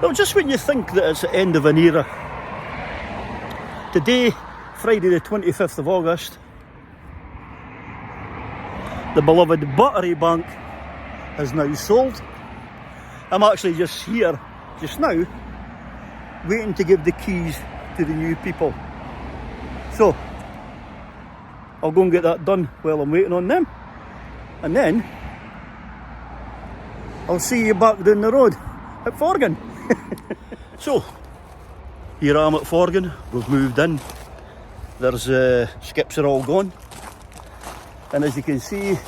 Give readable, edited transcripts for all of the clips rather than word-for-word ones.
Well, just when you think that it's the end of an era, today, Friday the 25th of August, the beloved Buttery Bank is now sold. I'm actually just here, just now, waiting to give the keys to the new people. So, I'll go and get that done while I'm waiting on them. And then, I'll see you back down the road at Forgan. So, here I am at Forgan. We've moved in. There's skips are all gone. And as you can see,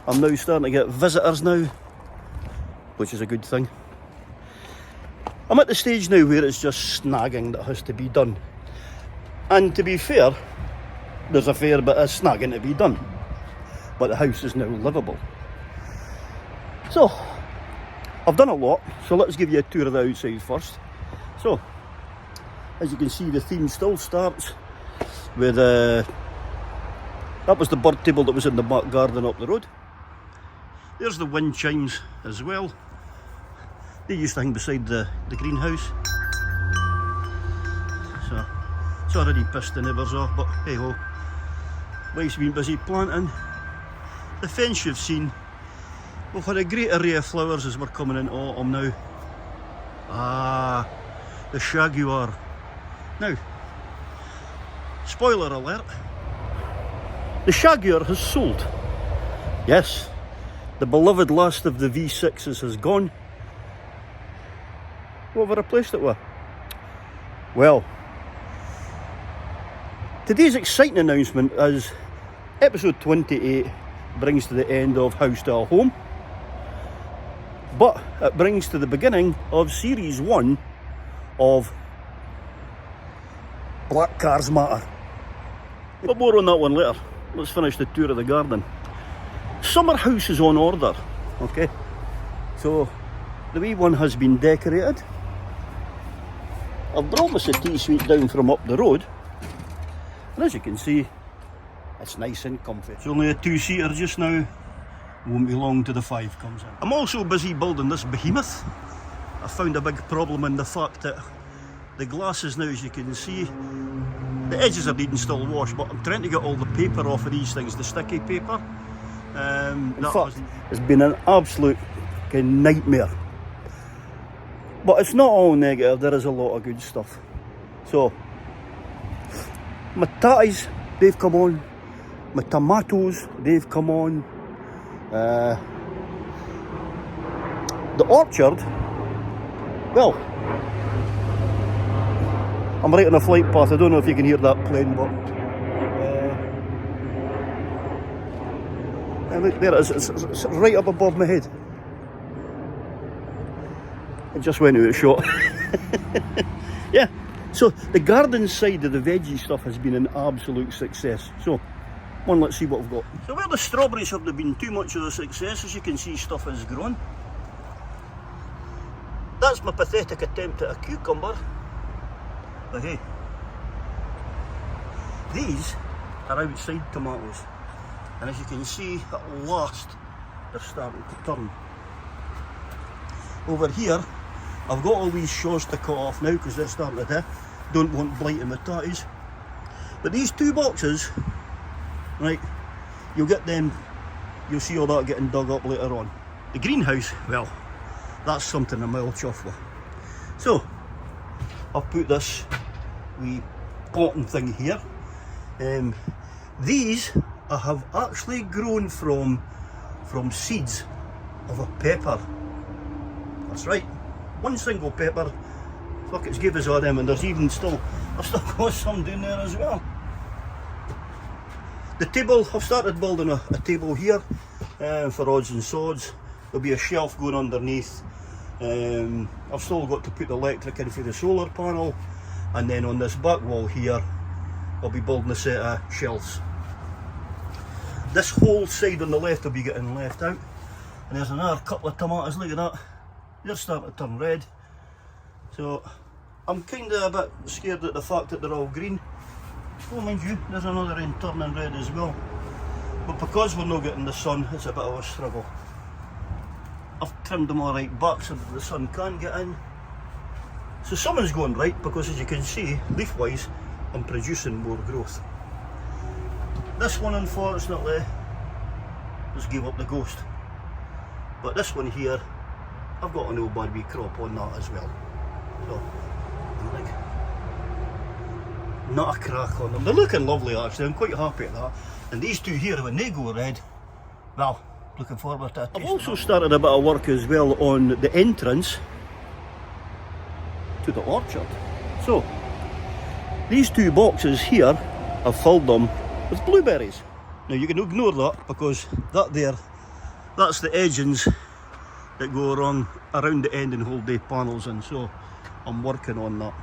I'm now starting to get visitors now, which is a good thing. I'm at the stage now where it's just snagging that has to be done. And to be fair, there's a fair bit of snagging to be done. But the house is now livable. So, I've done a lot, so let's give you a tour of the outside first. So, as you can see, the theme still starts with that was the bird table that was in the back garden up the road. There's the wind chimes as well. They used to hang beside the greenhouse. So, it's already pissed the neighbours off, but hey ho. Wife's been busy planting. The fence you've seen. We've had a great array of flowers as we're coming into autumn now. Ah, the Shaguar. Now, spoiler alert, the Shaguar has sold. Yes, the beloved last of the V6s has gone. What have I replaced it with? Well, today's exciting announcement is episode 28 brings to the end of House to a Home. But it brings to the beginning of series 1 of Black Cars Matter. But more on that one later. Let's finish the tour of the garden. Summer house is on order, okay? So the wee one has been decorated. I've brought my settee suite down from up the road, and as you can see, it's nice and comfy. It's only a 2-seater just now. Won't be long till the 5 comes in. I'm also busy building this behemoth. I found a big problem in the fact that the glasses now, as you can see, the edges are needing still wash, but I'm trying to get all the paper off of these things, the sticky paper. In fact, it's been an absolute nightmare. But it's not all negative, there is a lot of good stuff. So, my tatties, they've come on. My tomatoes, they've come on. The orchard, well, I'm right on a flight path. I don't know if you can hear that plane, but look, there it is. It's right up above my head. It just went out of shot. Yeah, so the garden side of the veggie stuff has been an absolute success. So, let's see what we've got. So where the strawberries haven't been too much of a success, as you can see, stuff has grown. That's my pathetic attempt at a cucumber. But hey, these are outside tomatoes. And as you can see, at last, they're starting to turn. Over here, I've got all these shaws to cut off now because they're starting to die. Don't want blight in my tatties. But these 2 boxes, right, you'll get them, you'll see all that getting dug up later on. The greenhouse, well, that's something I'm well chuffed with. So, I've put this wee potting thing here. These I have actually grown from seeds of a pepper. That's right, one single pepper. Fuck, it's gave us all them, and there's even still, I've still got some down there as well. The table, I've started building a table here for odds and sods. There'll be a shelf going underneath. I've still got to put the electric in for the solar panel, and then on this back wall here I'll be building a set of shelves. This whole side on the left will be getting left out, and there's another couple of tomatoes. Look at that, they're starting to turn red. So I'm kind of a bit scared at the fact that they're all green. Oh, mind you, there's another end turning red as well. But because we're not getting the sun, it's a bit of a struggle. I've trimmed them all right back so that the sun can't get in. So something's going right because, as you can see, leaf-wise, I'm producing more growth. This one, unfortunately, just gave up the ghost. But this one here, I've got an old Barbie crop on that as well. So, like, not a crack on them. They're looking lovely actually, I'm quite happy at that. And these two here, when they go red, well, looking forward to it. I've also started a bit of work as well on the entrance to the orchard. So, these two boxes here, I've filled them with blueberries. Now you can ignore that because that there, that's the edgings that go around the end and hold the panels in, so I'm working on that.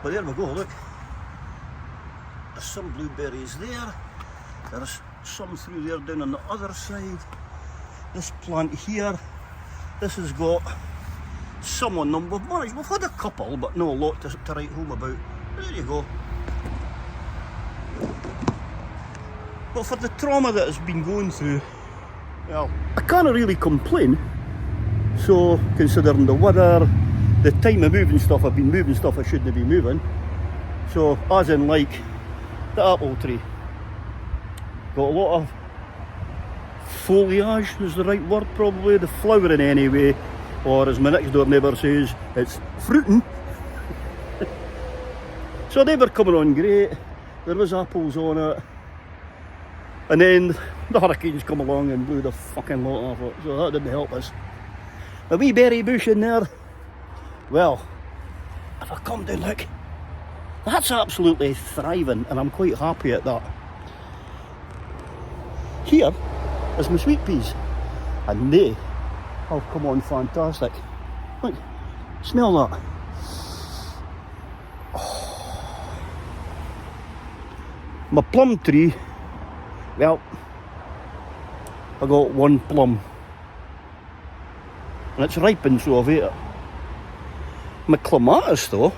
But there we go, look. There's some blueberries there. There's some through there down on the other side. This plant here, this has got some on them. We've had a couple, but no a lot to write home about. There you go. But for the trauma that it's been going through, well, I can't really complain. So, considering the weather, the time of moving stuff, I've been moving stuff I shouldn't be moving. So, as in like the apple tree, got a lot of foliage is the right word probably, the flowering anyway, or as my next door neighbour says, it's fruiting. So they were coming on great, there was apples on it, and then the hurricanes come along and blew the fucking lot off it, so that didn't help us. A wee berry bush in there, well, if I come down, look, that's absolutely thriving and I'm quite happy at that. Here is my sweet peas and they have come on fantastic. Look, smell that. Oh. My plum tree, well, I got one plum and it's ripened, so I've ate it. My clematis though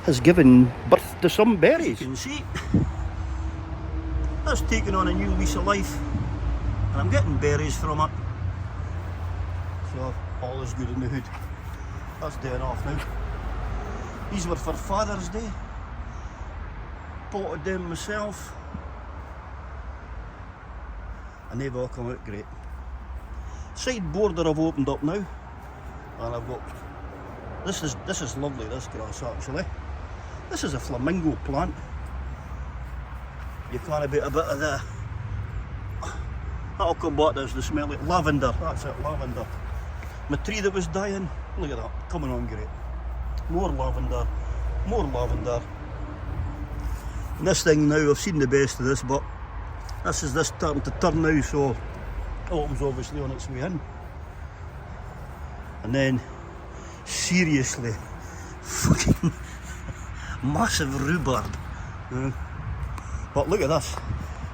has given birth to some berries. You can see that's taken on a new lease of life and I'm getting berries from it, so all is good in the hood. That's day off now. These were for Father's Day, potted them myself and they've all come out great. Side border I've opened up now and I've got, this is lovely, this grass actually. This is a flamingo plant. You can't beat a bit of the, that'll come back, there's the smell of lavender, that's it, lavender. My tree that was dying, look at that, coming on great. More lavender, more lavender. And this thing now, I've seen the best of this, but this is this starting to turn now, so autumn's obviously on its way in. And then, seriously, fucking massive rhubarb. But look at this.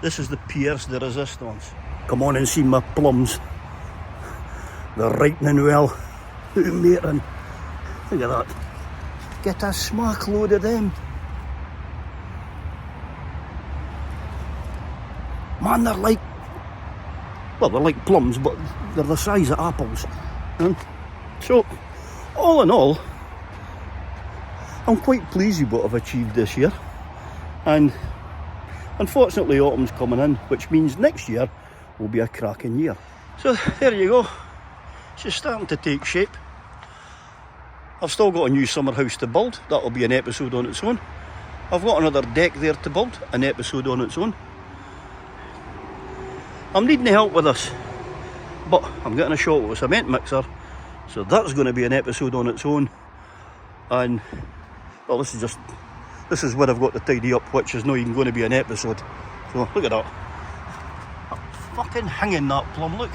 This is the Pierce de Resistance. Come on and see my plums. They're ripening well. Mating. Look at that. Get a smack load of them. Man, they're like, well, they're like plums, but they're the size of apples. So, all in all, I'm quite pleased with what I've achieved this year. And unfortunately, autumn's coming in, which means next year will be a cracking year. So, there you go. It's just starting to take shape. I've still got a new summer house to build. That'll be an episode on its own. I've got another deck there to build, an episode on its own. I'm needing help with this, but I'm getting a shot with a cement mixer, so that's going to be an episode on its own. And well, this is what I've got to tidy up, which is not even going to be an episode. So look at that, I'm fucking hanging that plum, look.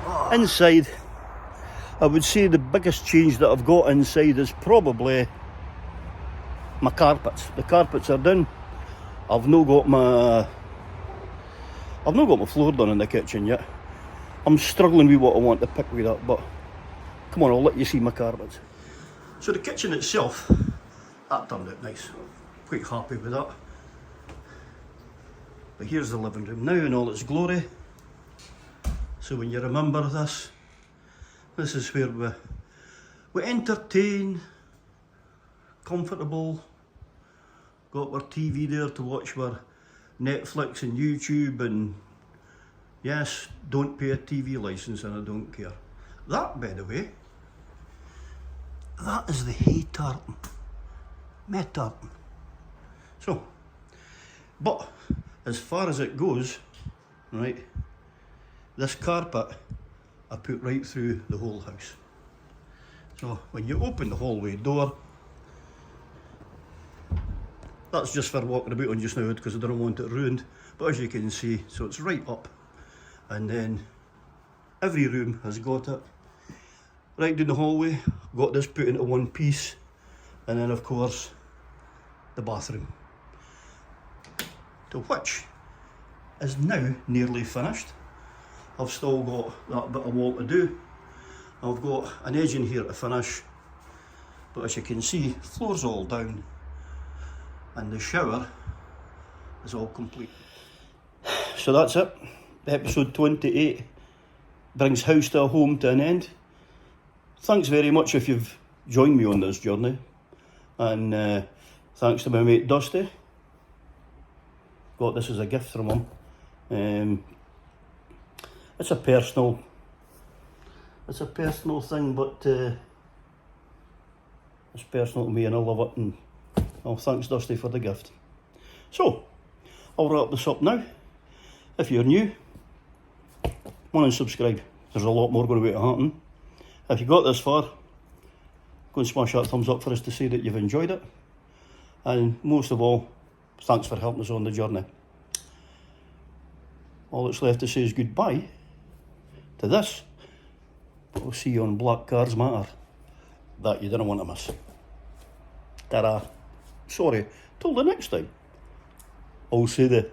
Oh. Inside, I would say the biggest change that I've got inside is probably my carpets. The carpets are done. I've not got my floor done in the kitchen yet. I'm struggling with what I want to pick with that, but come on, I'll let you see my carpets. So the kitchen itself, that turned out nice. Quite happy with that. But here's the living room now in all its glory. So when you remember this, this is where we entertain, comfortable, got our TV there to watch our Netflix and YouTube, and yes, don't pay a TV licence and I don't care. That, by the way, that is the hay tartan, Met tartan. So, but as far as it goes, right, this carpet I put right through the whole house. So when you open the hallway door, that's just for walking about on just now because I don't want it ruined, but as you can see, so it's right up, and then every room has got it. Right down the hallway, got this put into one piece, and then of course the bathroom, to which is now nearly finished. I've still got that bit of wall to do. I've got an edge in here to finish, but as you can see, floor's all down and the shower is all complete. So that's it. Episode 28 brings House to a Home to an end. Thanks very much if you've joined me on this journey, and thanks to my mate Dusty. Got this as a gift from him. It's a personal thing, but it's personal to me and I love it, and thanks Dusty for the gift. So, I'll wrap this up now. If you're new, go and subscribe. There's a lot more going to be happening. If you got this far, go and smash that thumbs up for us to say that you've enjoyed it. And most of all, thanks for helping us on the journey. All that's left to say is goodbye to this. But we'll see you on Black Cars Matter. That you didn't want to miss. Ta-ra. Sorry, till the next time. I'll say that.